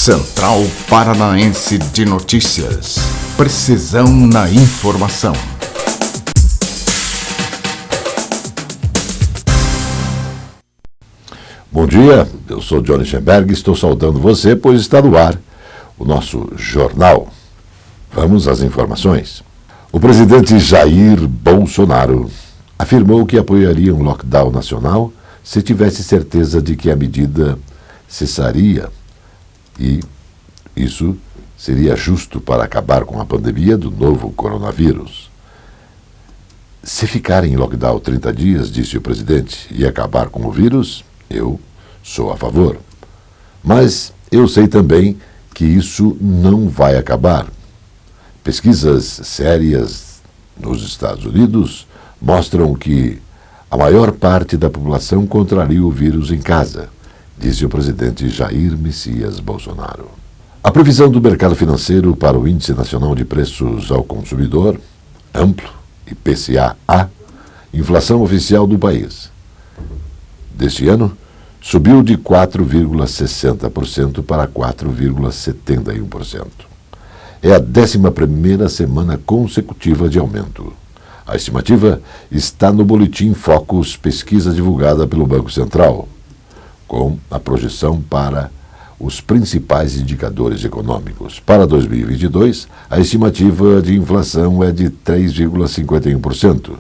Central Paranaense de Notícias. Precisão na informação. Bom dia, eu sou Johnny Schemberg e estou saudando você, pois está no ar o nosso jornal. Vamos às informações. O presidente Jair Bolsonaro afirmou que apoiaria um lockdown nacional se tivesse certeza de que a medida cessaria e isso seria justo para acabar com a pandemia do novo coronavírus. Se ficar em lockdown 30 dias, disse o presidente, e acabar com o vírus, eu sou a favor. Mas eu sei também que isso não vai acabar. Pesquisas sérias nos Estados Unidos mostram que a maior parte da população contraria o vírus em casa, disse o presidente Jair Messias Bolsonaro. A previsão do mercado financeiro para o Índice Nacional de Preços ao Consumidor, amplo, IPCA-A, inflação oficial do país, deste ano, subiu de 4,60% para 4,71%. É a 11ª semana consecutiva de aumento. A estimativa está no Boletim Focus, pesquisa divulgada pelo Banco Central, com a projeção para os principais indicadores econômicos. Para 2022, a estimativa de inflação é de 3,51%.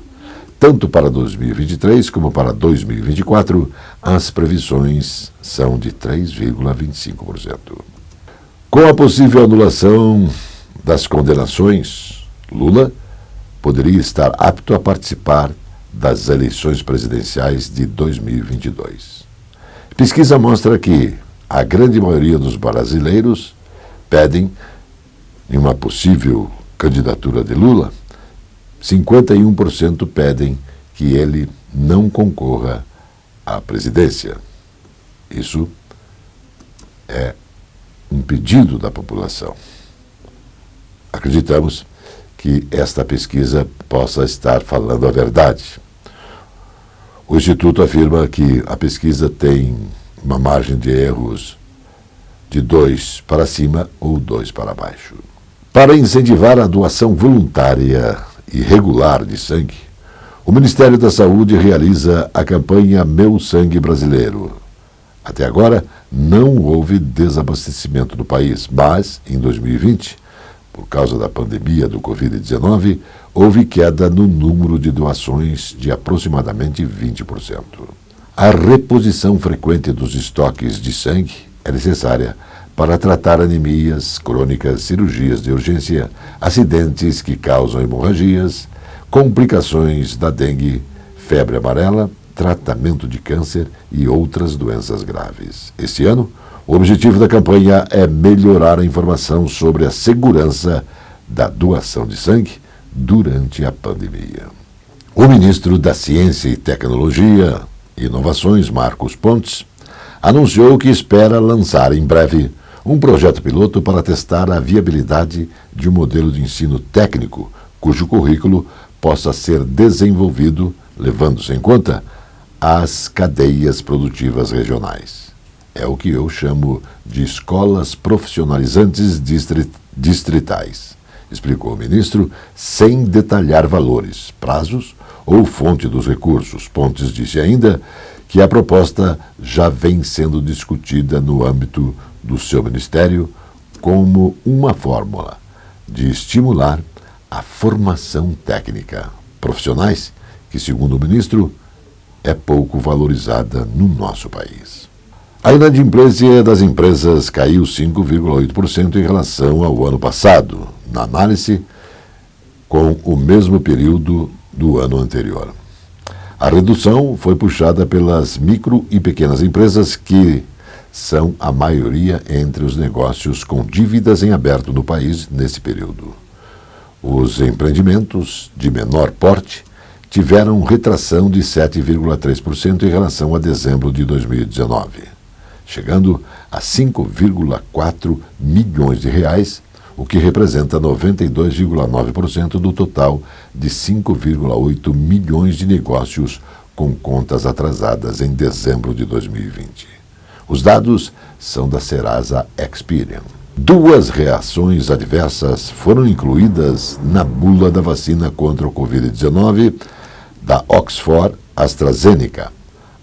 Tanto para 2023 como para 2024, as previsões são de 3,25%. Com a possível anulação das condenações, Lula poderia estar apto a participar das eleições presidenciais de 2022. Pesquisa mostra que a grande maioria dos brasileiros pedem, em uma possível candidatura de Lula, 51% pedem que ele não concorra à presidência. Isso é um pedido da população. Acreditamos que esta pesquisa possa estar falando a verdade. O Instituto afirma que a pesquisa tem uma margem de erros de 2 para cima ou 2 para baixo. Para incentivar a doação voluntária e regular de sangue, o Ministério da Saúde realiza a campanha Meu Sangue Brasileiro. Até agora, não houve desabastecimento no país, mas, em 2020, por causa da pandemia do Covid-19, houve queda no número de doações de aproximadamente 20%. A reposição frequente dos estoques de sangue é necessária para tratar anemias crônicas, cirurgias de urgência, acidentes que causam hemorragias, complicações da dengue, febre amarela, tratamento de câncer e outras doenças graves. Este ano, o objetivo da campanha é melhorar a informação sobre a segurança da doação de sangue durante a pandemia. O ministro da Ciência e Tecnologia e Inovações, Marcos Pontes, anunciou que espera lançar em breve um projeto piloto para testar a viabilidade de um modelo de ensino técnico cujo currículo possa ser desenvolvido levando-se em conta as cadeias produtivas regionais. É o que eu chamo de escolas profissionalizantes distritais, explicou o ministro, sem detalhar valores, prazos ou fonte dos recursos. Pontes disse ainda que a proposta já vem sendo discutida no âmbito do seu ministério como uma fórmula de estimular a formação técnica, profissionais que, segundo o ministro, é pouco valorizada no nosso país. A inadimplência das empresas caiu 5,8% em relação ao ano passado, na análise com o mesmo período do ano anterior. A redução foi puxada pelas micro e pequenas empresas que são a maioria entre os negócios com dívidas em aberto no país nesse período. Os empreendimentos de menor porte tiveram retração de 7,3% em relação a dezembro de 2019, chegando a 5,4 milhões de reais, o que representa 92,9% do total de 5,8 milhões de negócios com contas atrasadas em dezembro de 2020. Os dados são da Serasa Experian. 2 reações adversas foram incluídas na bula da vacina contra o Covid-19 da Oxford AstraZeneca.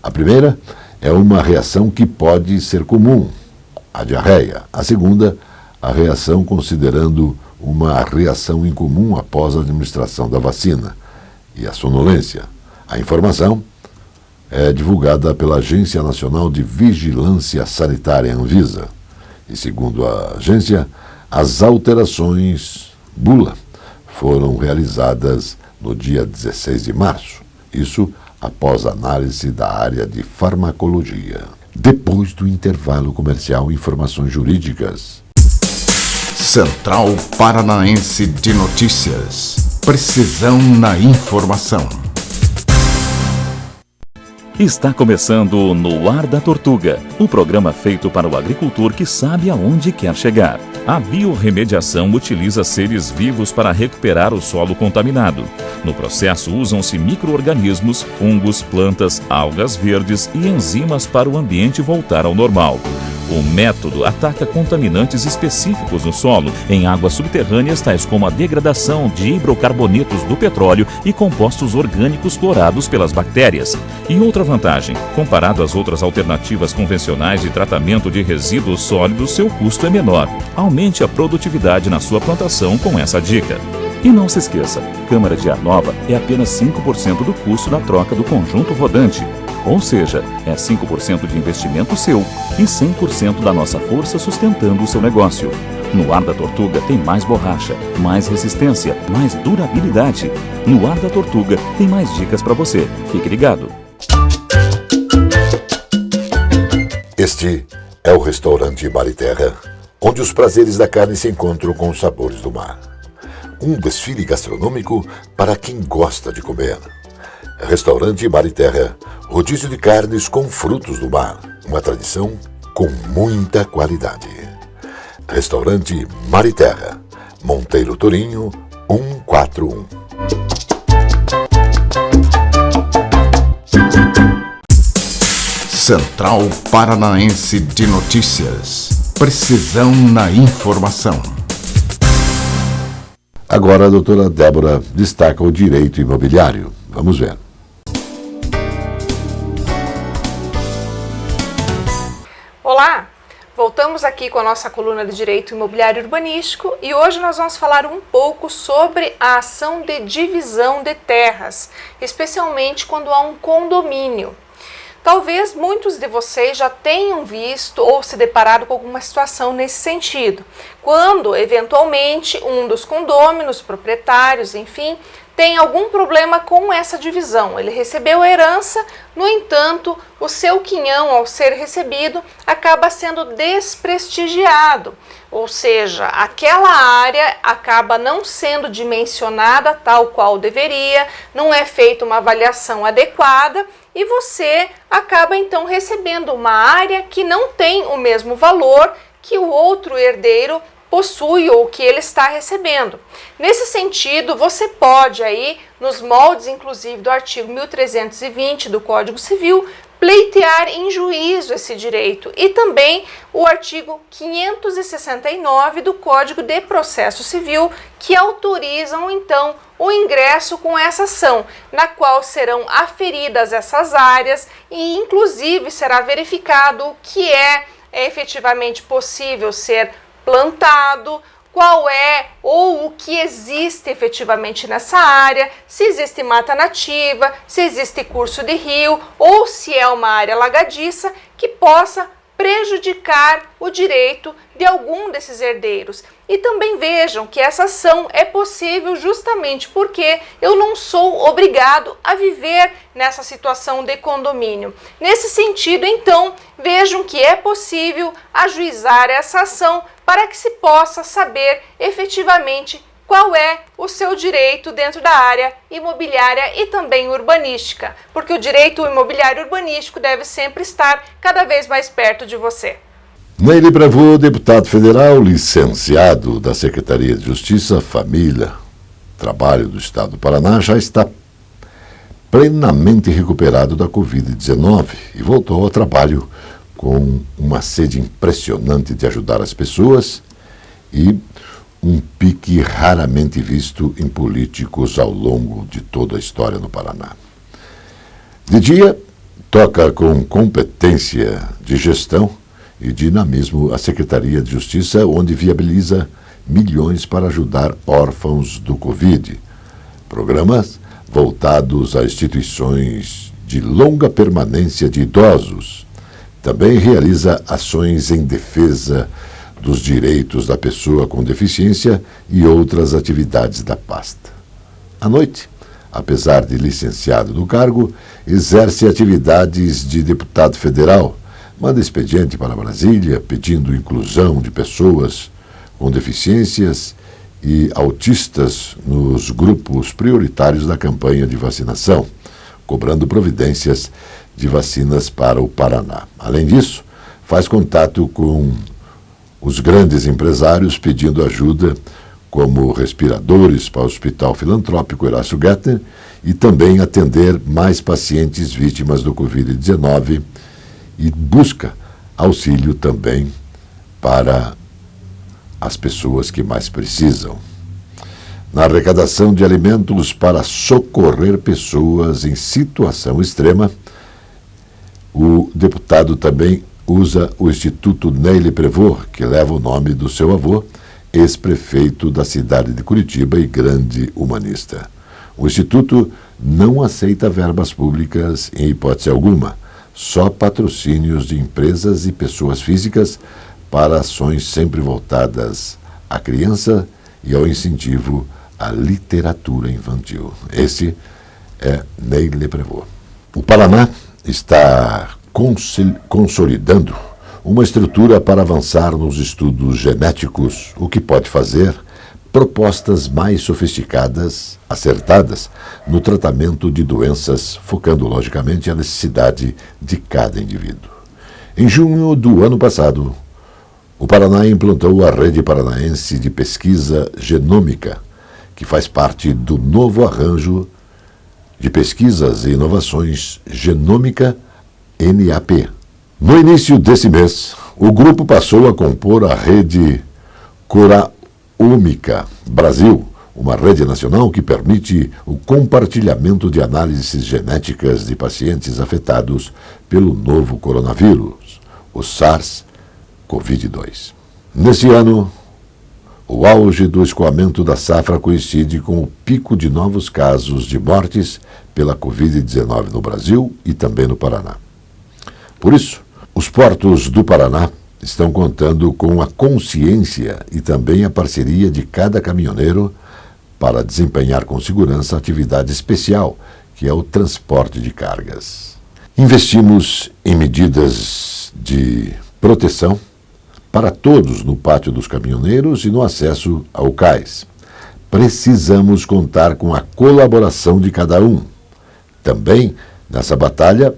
A primeira é uma reação que pode ser comum, a diarreia. A segunda, a reação considerando uma reação incomum após a administração da vacina, e a sonolência. A informação é divulgada pela Agência Nacional de Vigilância Sanitária, Anvisa. E segundo a agência, as alterações bula foram realizadas no dia 16 de março. Isso após análise da área de farmacologia. Depois do intervalo comercial, informações jurídicas. Central Paranaense de Notícias. Precisão na informação. Está começando No Ar da Tortuga, o programa feito para o agricultor que sabe aonde quer chegar. A biorremediação utiliza seres vivos para recuperar o solo contaminado. No processo usam-se micro-organismos, fungos, plantas, algas verdes e enzimas para o ambiente voltar ao normal. O método ataca contaminantes específicos no solo, em águas subterrâneas, tais como a degradação de hidrocarbonetos do petróleo e compostos orgânicos clorados pelas bactérias. E outra vantagem, comparado às outras alternativas convencionais de tratamento de resíduos sólidos, seu custo é menor. Aumente a produtividade na sua plantação com essa dica. E não se esqueça, câmara de ar nova é apenas 5% do custo da troca do conjunto rodante. Ou seja, é 5% de investimento seu e 100% da nossa força sustentando o seu negócio. No Ar da Tortuga tem mais borracha, mais resistência, mais durabilidade. No Ar da Tortuga tem mais dicas para você. Fique ligado. Este é o restaurante Mar e Terra, onde os prazeres da carne se encontram com os sabores do mar. Um desfile gastronômico para quem gosta de comer. Restaurante Mar e Terra, rodízio de carnes com frutos do mar, uma tradição com muita qualidade. Restaurante Mar e Terra, Monteiro Torinho, 141. Central Paranaense de Notícias. Precisão na informação. Agora a doutora Débora destaca o direito imobiliário. Vamos ver. Olá! Voltamos aqui com a nossa coluna de Direito Imobiliário Urbanístico e hoje nós vamos falar um pouco sobre a ação de divisão de terras, especialmente quando há um condomínio. Talvez muitos de vocês já tenham visto ou se deparado com alguma situação nesse sentido, quando eventualmente um dos condôminos, proprietários, enfim, tem algum problema com essa divisão. Ele recebeu a herança, no entanto, o seu quinhão, ao ser recebido, acaba sendo desprestigiado. Ou seja, aquela área acaba não sendo dimensionada tal qual deveria, não é feita uma avaliação adequada e você acaba então recebendo uma área que não tem o mesmo valor que o outro herdeiro possui ou que ele está recebendo. Nesse sentido, você pode aí, nos moldes inclusive do artigo 1320 do Código Civil, pleitear em juízo esse direito e também o artigo 569 do Código de Processo Civil, que autorizam então o ingresso com essa ação, na qual serão aferidas essas áreas e inclusive será verificado o que é efetivamente possível ser plantado, qual é ou o que existe efetivamente nessa área, se existe mata nativa, se existe curso de rio ou se é uma área alagadiça que possa prejudicar o direito de algum desses herdeiros. E também vejam que essa ação é possível justamente porque eu não sou obrigado a viver nessa situação de condomínio. Nesse sentido, então, vejam que é possível ajuizar essa ação para que se possa saber efetivamente qual é o seu direito dentro da área imobiliária e também urbanística, porque o direito imobiliário urbanístico deve sempre estar cada vez mais perto de você. Nery Bravô, deputado federal, licenciado da Secretaria de Justiça, Família, Trabalho do Estado do Paraná, já está plenamente recuperado da Covid-19 e voltou ao trabalho com uma sede impressionante de ajudar as pessoas e um pique raramente visto em políticos ao longo de toda a história no Paraná. De dia, toca com competência de gestão e dinamismo a Secretaria de Justiça, onde viabiliza milhões para ajudar órfãos do Covid, programas voltados a instituições de longa permanência de idosos. Também realiza ações em defesa dos direitos da pessoa com deficiência e outras atividades da pasta. À noite, apesar de licenciado no cargo, exerce atividades de deputado federal, manda expediente para Brasília pedindo inclusão de pessoas com deficiências e autistas nos grupos prioritários da campanha de vacinação, cobrando providências de vacinas para o Paraná. Além disso, faz contato com os grandes empresários pedindo ajuda, como respiradores para o Hospital Filantrópico Horácio Gettner e também atender mais pacientes vítimas do Covid-19 e busca auxílio também para as pessoas que mais precisam. Na arrecadação de alimentos para socorrer pessoas em situação extrema, o deputado também usa o Instituto Ney Leprevot, que leva o nome do seu avô, ex-prefeito da cidade de Curitiba e grande humanista. O Instituto não aceita verbas públicas em hipótese alguma, só patrocínios de empresas e pessoas físicas para ações sempre voltadas à criança e ao incentivo à literatura infantil. Esse é Ney Leprevot. O Paraná está consolidando uma estrutura para avançar nos estudos genéticos, o que pode fazer propostas mais sofisticadas, acertadas, no tratamento de doenças, focando logicamente a necessidade de cada indivíduo. Em junho do ano passado, o Paraná implantou a Rede Paranaense de Pesquisa Genômica, que faz parte do novo arranjo de pesquisas e inovações genômica NAP. No início desse mês, o grupo passou a compor a Rede Coraômica Brasil, uma rede nacional que permite o compartilhamento de análises genéticas de pacientes afetados pelo novo coronavírus, o SARS-CoV-2. Nesse ano, o auge do escoamento da safra coincide com o pico de novos casos de mortes pela Covid-19 no Brasil e também no Paraná. Por isso, os portos do Paraná estão contando com a consciência e também a parceria de cada caminhoneiro para desempenhar com segurança a atividade especial, que é o transporte de cargas. Investimos em medidas de proteção para todos no pátio dos caminhoneiros e no acesso ao cais. Precisamos contar com a colaboração de cada um. Também, nessa batalha,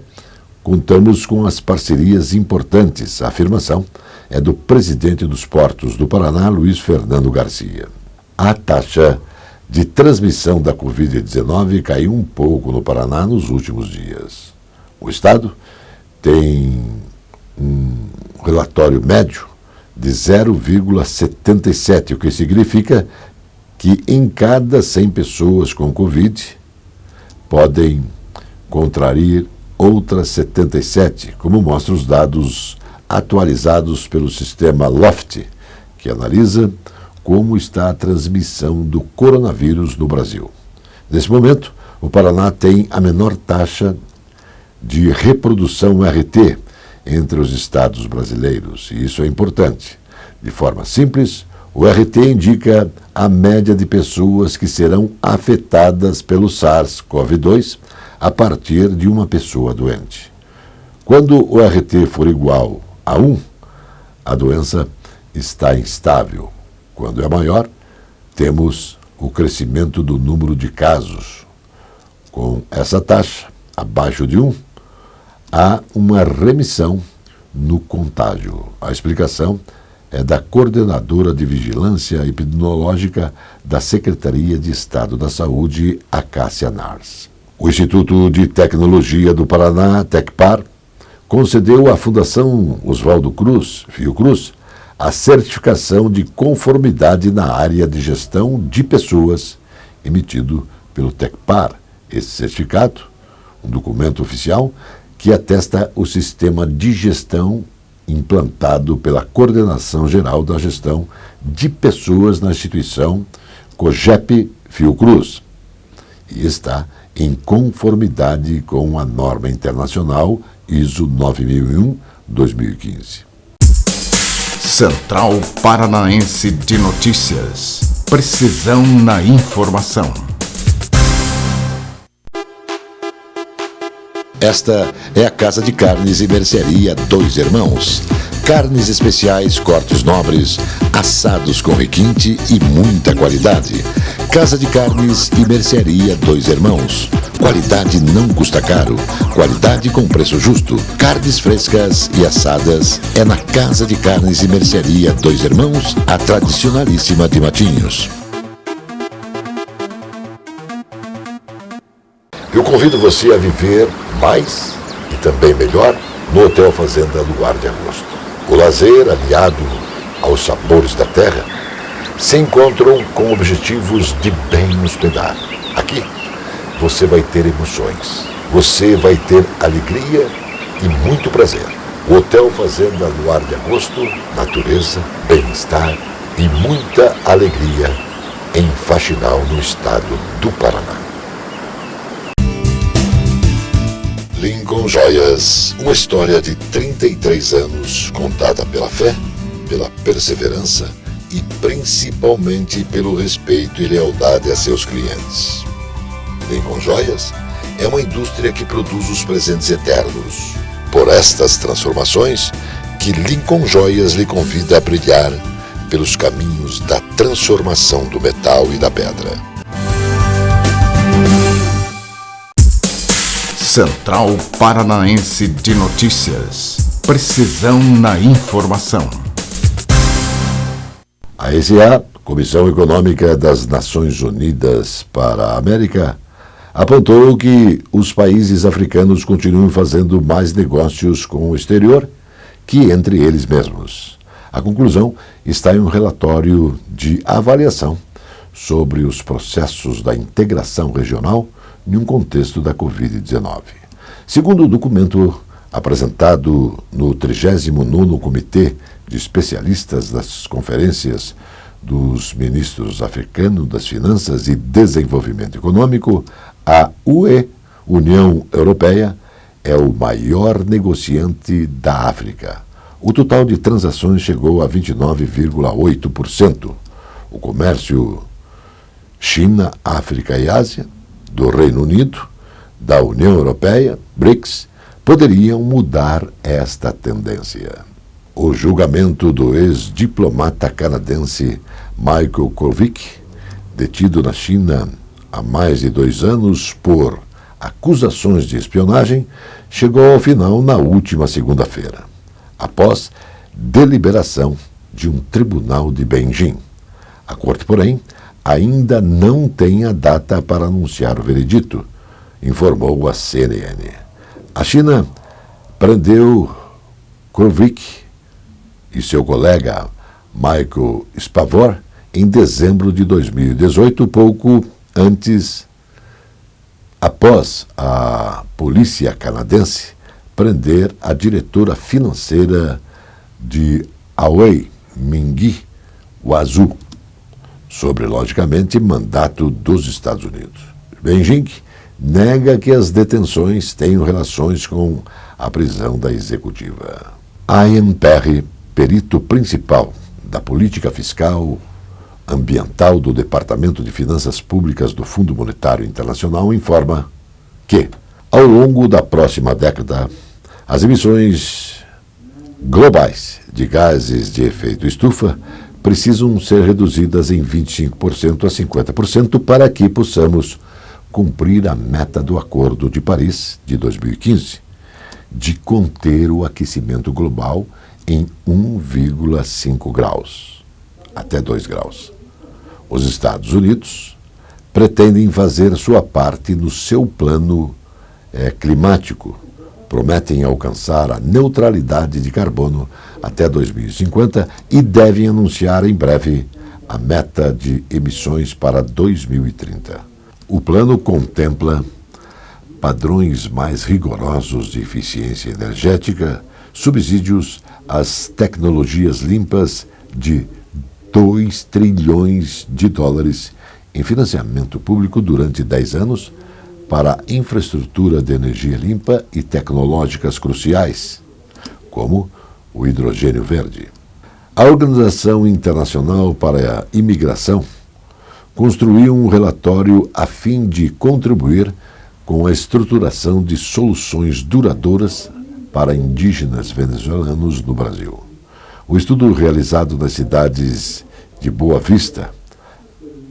contamos com as parcerias importantes. A afirmação é do presidente dos Portos do Paraná, Luiz Fernando Garcia. A taxa de transmissão da Covid-19 caiu um pouco no Paraná nos últimos dias. O Estado tem um relatório médio de 0,77, o que significa que em cada 100 pessoas com Covid podem contrair outras 77, como mostram os dados atualizados pelo sistema LOFT, que analisa como está a transmissão do coronavírus no Brasil. Nesse momento, o Paraná tem a menor taxa de reprodução RT entre os estados brasileiros, e isso é importante. De forma simples, o RT indica a média de pessoas que serão afetadas pelo SARS-CoV-2 a partir de uma pessoa doente. Quando o RT for igual a 1, a doença está instável. Quando é maior, temos o crescimento do número de casos. Com essa taxa, abaixo de 1, há uma remissão no contágio. A explicação é da coordenadora de vigilância epidemiológica da Secretaria de Estado da Saúde, Acácia Nars. O Instituto de Tecnologia do Paraná, Tecpar, concedeu à Fundação Oswaldo Cruz, Fiocruz, a certificação de conformidade na área de gestão de pessoas, emitido pelo TECPAR. Esse certificado, um documento oficial que atesta o sistema de gestão implantado pela Coordenação Geral da Gestão de Pessoas na instituição COGEP Fiocruz e está em conformidade com a norma internacional ISO 9001-2015. Central Paranaense de Notícias. Precisão na informação. Esta é a Casa de Carnes e Mercearia Dois Irmãos. Carnes especiais, cortes nobres, assados com requinte e muita qualidade. Casa de Carnes e Mercearia Dois Irmãos. Qualidade não custa caro. Qualidade com preço justo. Carnes frescas e assadas é na Casa de Carnes e Mercearia Dois Irmãos, a tradicionalíssima de Matinhos. Eu convido você a viver mais e também melhor no Hotel Fazenda Luar de Agosto. O lazer, aliado aos sabores da terra, se encontram com objetivos de bem hospedar. Aqui você vai ter emoções, você vai ter alegria e muito prazer. O Hotel Fazenda Luar de Agosto, natureza, bem-estar e muita alegria em Faxinal, no estado do Paraná. Lincoln Joias, uma história de 33 anos contada pela fé, pela perseverança e principalmente pelo respeito e lealdade a seus clientes. Lincoln Joias é uma indústria que produz os presentes eternos. Por estas transformações, que Lincoln Joias lhe convida a brilhar pelos caminhos da transformação do metal e da pedra. Central Paranaense de Notícias. Precisão na informação. A ECA, Comissão Econômica das Nações Unidas para a América, apontou que os países africanos continuam fazendo mais negócios com o exterior que entre eles mesmos. A conclusão está em um relatório de avaliação sobre os processos da integração regional em um contexto da Covid-19. Segundo o documento apresentado no 39º Comitê de Especialistas das Conferências dos Ministros Africanos das Finanças e Desenvolvimento Econômico, a UE, União Europeia, é o maior negociante da África. O total de transações chegou a 29,8%. O comércio China, África e Ásia, do Reino Unido, da União Europeia, BRICS, poderiam mudar esta tendência. O julgamento do ex-diplomata canadense Michael Kovrig, detido na China há mais de 2 anos por acusações de espionagem, chegou ao final na última segunda-feira, após deliberação de um tribunal de Beijing. A corte, porém, ainda não tem a data para anunciar o veredito, informou a CNN. A China prendeu Kovrig e seu colega Michael Spavor em dezembro de 2018, pouco após a polícia canadense prender a diretora financeira de Huawei, Ming Wanzhou, sob, logicamente, mandato dos Estados Unidos. Beijing nega que as detenções tenham relações com a prisão da executiva. Ian Perry, perito principal da política fiscal ambiental do Departamento de Finanças Públicas do Fundo Monetário Internacional, informa que, ao longo da próxima década, as emissões globais de gases de efeito estufa precisam ser reduzidas em 25% a 50% para que possamos cumprir a meta do Acordo de Paris de 2015, de conter o aquecimento global em 1,5 graus, até 2 graus. Os Estados Unidos pretendem fazer sua parte no seu plano climático prometem alcançar a neutralidade de carbono até 2050 e devem anunciar em breve a meta de emissões para 2030. O plano contempla padrões mais rigorosos de eficiência energética, subsídios às tecnologias limpas de 2 trilhões de dólares em financiamento público durante 10 anos para a infraestrutura de energia limpa e tecnológicas cruciais, como o hidrogênio verde. A Organização Internacional para a Imigração construiu um relatório a fim de contribuir com a estruturação de soluções duradouras para indígenas venezuelanos no Brasil. O estudo realizado nas cidades de Boa Vista,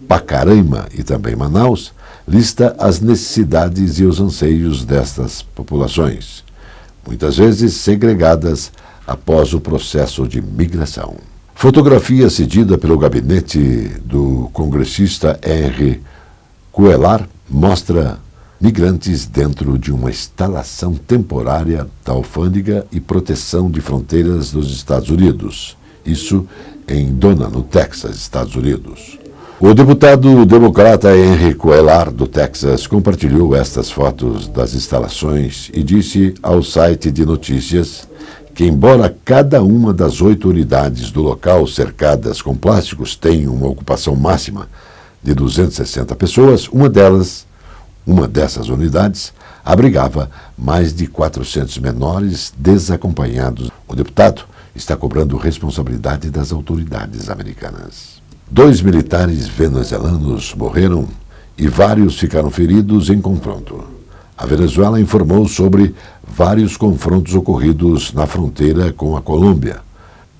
Pacaraima e também Manaus lista as necessidades e os anseios destas populações, muitas vezes segregadas após o processo de migração. Fotografia cedida pelo gabinete do congressista Henry Cuellar mostra migrantes dentro de uma instalação temporária da Alfândega e Proteção de Fronteiras dos Estados Unidos. Isso em Dona, no Texas, Estados Unidos. O deputado democrata Henry Cuellar, do Texas, compartilhou estas fotos das instalações e disse ao site de notícias que, embora cada uma das 8 unidades do local cercadas com plásticos tenha uma ocupação máxima de 260 pessoas, uma dessas unidades abrigava mais de 400 menores desacompanhados. O deputado está cobrando responsabilidade das autoridades americanas. 2 militares venezuelanos morreram e vários ficaram feridos em confronto. A Venezuela informou sobre vários confrontos ocorridos na fronteira com a Colômbia.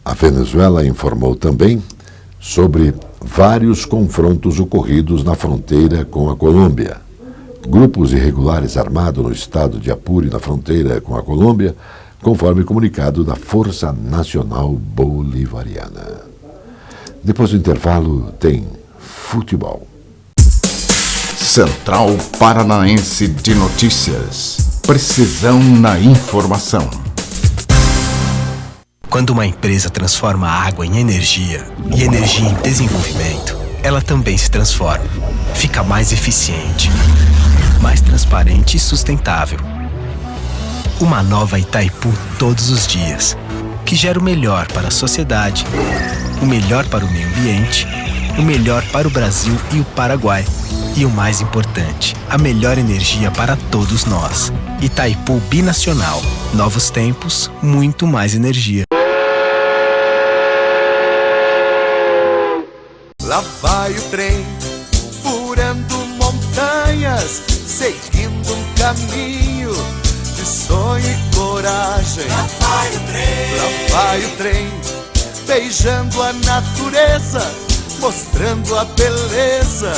A Venezuela informou também sobre vários confrontos ocorridos na fronteira com a Colômbia. Grupos irregulares armados no estado de Apure, na fronteira com a Colômbia, conforme comunicado da Força Nacional Bolivariana. Depois do intervalo, tem futebol. Central Paranaense de Notícias. Precisão na informação. Quando uma empresa transforma a água em energia e energia em desenvolvimento, ela também se transforma. Fica mais eficiente, mais transparente e sustentável. Uma nova Itaipu todos os dias, que gera o melhor para a sociedade, o melhor para o meio ambiente, o melhor para o Brasil e o Paraguai. E o mais importante, a melhor energia para todos nós. Itaipu Binacional. Novos tempos, muito mais energia. Lá vai o trem, furando montanhas, seguindo um caminho de sonho e coragem. Lá vai o trem, beijando a natureza, mostrando a beleza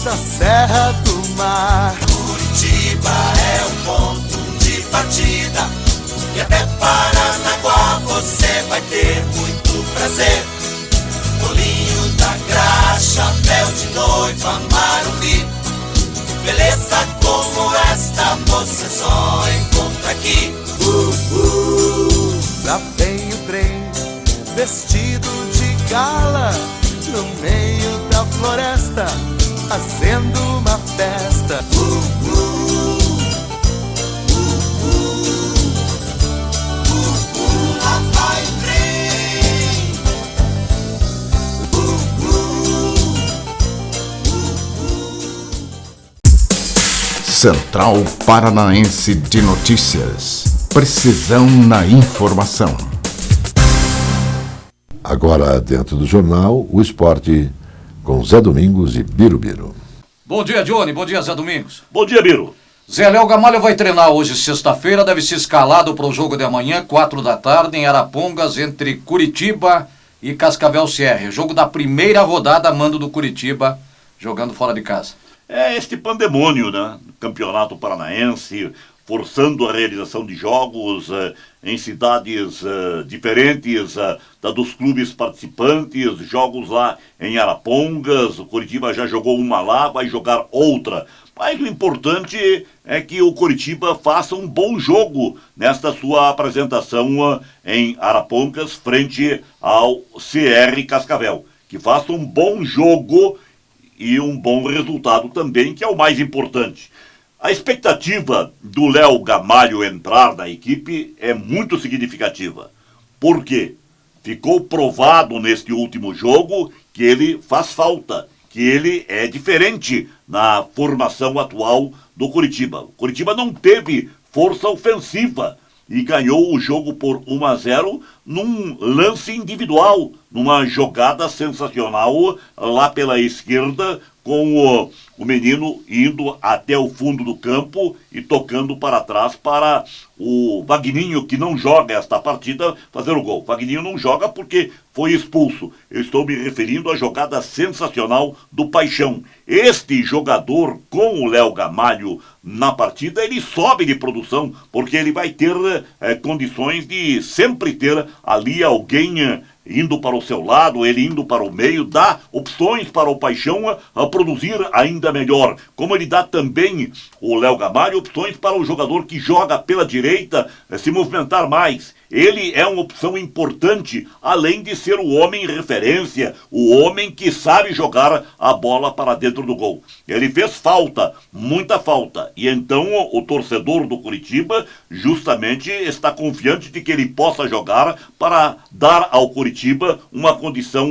da Serra do Mar. Curitiba é o ponto de partida e até Paranaguá você vai ter muito prazer. Bolinho da graxa, chapéu de noiva, Marumbi. Beleza como esta você só encontra aqui. Lá vem o trem, vestido de gala, no meio da floresta, fazendo uma festa. Lá vai o trem. Central Paranaense de Notícias. Precisão na informação. Agora, dentro do jornal, o esporte com Zé Domingos e Birubiru. Bom dia, Johnny. Bom dia, Zé Domingos. Bom dia, Biro. Zé Léo Gamalho vai treinar hoje, sexta-feira. Deve ser escalado para o jogo de amanhã, 4 da tarde, em Arapongas, entre Curitiba e Cascavel Sierra. Jogo da primeira rodada, mando do Curitiba, jogando fora de casa. É este pandemônio, né? Campeonato Paranaense, forçando a realização de jogos em cidades diferentes dos clubes participantes, jogos lá em Arapongas, o Coritiba já jogou uma lá, vai jogar outra. Mas o importante é que o Coritiba faça um bom jogo nesta sua apresentação em Arapongas frente ao CR Cascavel. Que faça um bom jogo e um bom resultado também, que é o mais importante. A expectativa do Léo Gamalho entrar na equipe é muito significativa. Por quê? Ficou provado neste último jogo que ele faz falta, que ele é diferente na formação atual do Coritiba. O Coritiba não teve força ofensiva e ganhou o jogo por 1-0 num lance individual, numa jogada sensacional lá pela esquerda, com o menino indo até o fundo do campo e tocando para trás para o Vagninho, que não joga esta partida, fazer o gol. Vagninho não joga porque foi expulso. Eu estou me referindo à jogada sensacional do Paixão. Este jogador, com o Léo Gamalho na partida, ele sobe de produção, porque ele vai ter condições de sempre ter ali alguém indo para o seu lado, ele indo para o meio, dá opções para o Paixão a produzir ainda melhor. Como ele dá também, o Léo Gamalho, opções para o jogador que joga pela direita se movimentar mais. Ele é uma opção importante, além de ser o homem referência, o homem que sabe jogar a bola para dentro do gol. Ele fez falta, muita falta, e então o torcedor do Coritiba justamente está confiante de que ele possa jogar para dar ao Coritiba uma condição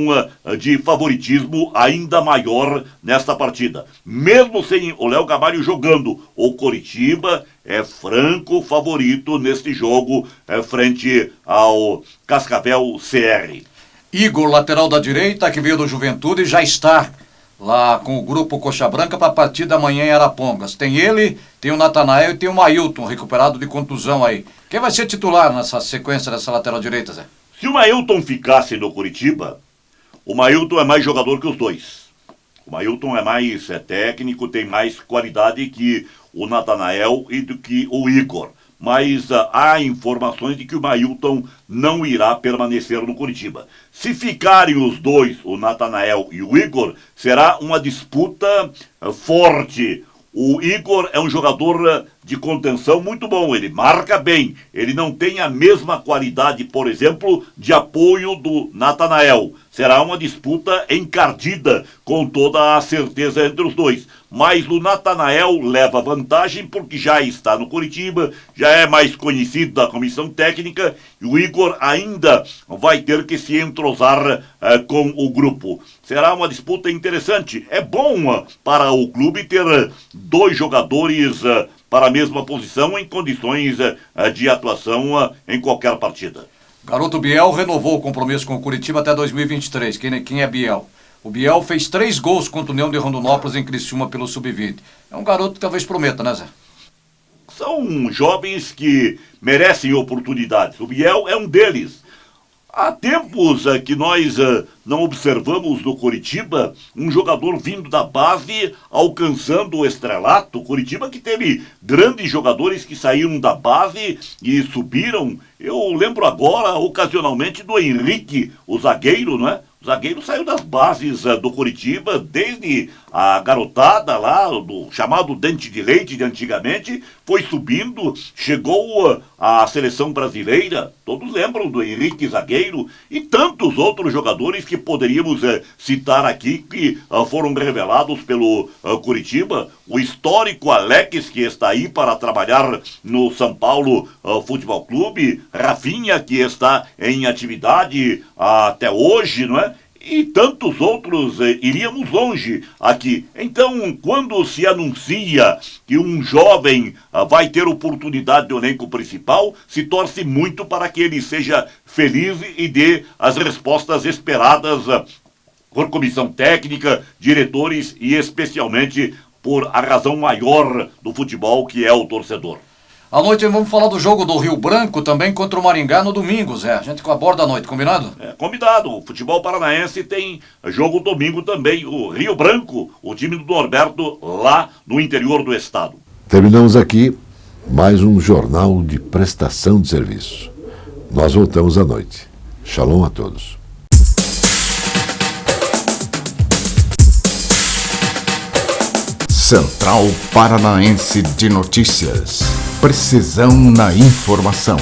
de favoritismo ainda maior nesta partida. Mesmo sem o Léo Gamalho jogando, o Coritiba é franco favorito neste jogo frente ao Cascavel CR. Igor, lateral da direita, que veio do Juventude, já está lá com o grupo Coxa Branca para a partida amanhã em Arapongas. Tem ele, tem o Natanael e tem o Mailton, recuperado de contusão aí. Quem vai ser titular nessa sequência dessa lateral direita, Zé? Se o Mailton ficasse no Coritiba, o Mailton é mais jogador que os dois. O Mailton é mais técnico, tem mais qualidade que o Natanael e do que o Igor. Mas há informações de que o Mailton não irá permanecer no Coritiba. Se ficarem os dois, o Natanael e o Igor, será uma disputa forte. O Igor é um jogador de contenção muito bom, ele marca bem, ele não tem a mesma qualidade, por exemplo, de apoio do Natanael. Será uma disputa encardida, com toda a certeza entre os dois. Mas o Natanael leva vantagem porque já está no Coritiba, já é mais conhecido da comissão técnica, e o Igor ainda vai ter que se entrosar com o grupo. Será uma disputa interessante. É bom para o clube ter dois jogadores para a mesma posição em condições de atuação em qualquer partida. Garoto Biel renovou o compromisso com o Coritiba até 2023. Quem é Biel? O Biel fez 3 gols contra o União de Rondonópolis em Criciúma pelo Sub-20. É um garoto que talvez prometa, né, Zé? São jovens que merecem oportunidades. O Biel é um deles. Há tempos que nós não observamos no Coritiba um jogador vindo da base alcançando o estrelato. O Coritiba que teve grandes jogadores que saíram da base e subiram. Eu lembro agora, ocasionalmente, do Henrique, o zagueiro, não é? O zagueiro saiu das bases do Coritiba, desde a garotada lá, do chamado dente de leite de antigamente, foi subindo, chegou à seleção brasileira. Todos lembram do Henrique zagueiro e tantos outros jogadores que poderíamos citar aqui, que foram revelados pelo Coritiba. O histórico Alex, que está aí para trabalhar no São Paulo Futebol Clube, Rafinha, que está em atividade até hoje, não é? E tantos outros, iríamos longe aqui. Então, quando se anuncia que um jovem vai ter oportunidade do elenco principal, se torce muito para que ele seja feliz e dê as respostas esperadas por comissão técnica, diretores e especialmente por a razão maior do futebol, que é o torcedor. À noite vamos falar do jogo do Rio Branco também contra o Maringá no domingo, Zé. A gente aborda à noite, combinado? Combinado. O futebol paranaense tem jogo domingo também. O Rio Branco, o time do Norberto, lá no interior do estado. Terminamos aqui mais um jornal de prestação de serviço. Nós voltamos à noite. Shalom a todos. Central Paranaense de Notícias. Precisão na informação.